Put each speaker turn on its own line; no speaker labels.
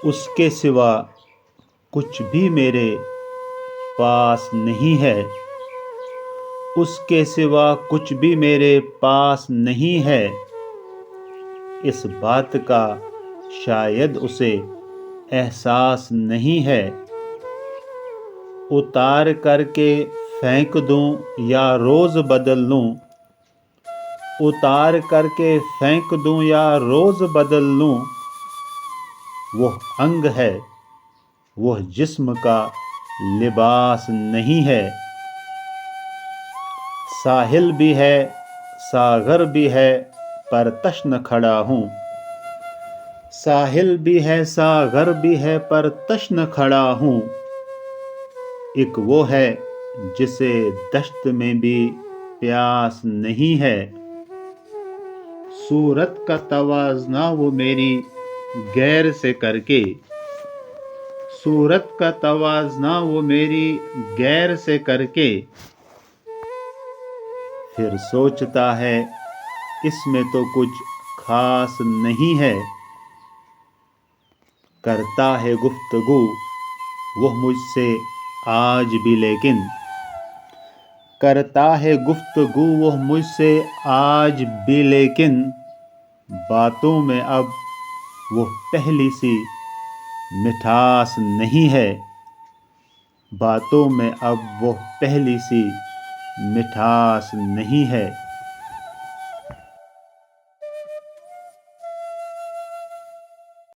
اس کے سوا کچھ بھی میرے پاس نہیں ہے، اس کے سوا کچھ بھی میرے پاس نہیں ہے۔ اس بات کا شاید اسے احساس نہیں ہے۔ اتار کر کے پھینک دوں یا روز بدل لوں، اتار کر کے پھینک دوں یا روز بدل لوں، وہ انگ ہے، وہ جسم کا لباس نہیں ہے۔ ساحل بھی ہے، ساغر بھی ہے، پر تشن کھڑا ہوں، ساحل بھی ہے، ساغر بھی ہے، پر تشن کھڑا ہوں۔ ایک وہ ہے جسے دشت میں بھی پیاس نہیں ہے، صورت کا توازنہ وہ میری غیر سے کر کے، صورت کا توازنہ وہ میری غیر سے کر کے، پھر سوچتا ہے اس میں تو کچھ خاص نہیں ہے۔ کرتا ہے گفتگو وہ مجھ سے آج بھی لیکن، کرتا ہے گفتگو وہ مجھ سے آج بھی لیکن، باتوں میں اب وہ پہلی سی مٹھاس نہیں ہے، باتوں میں اب وہ پہلی سی مٹھاس نہیں ہے۔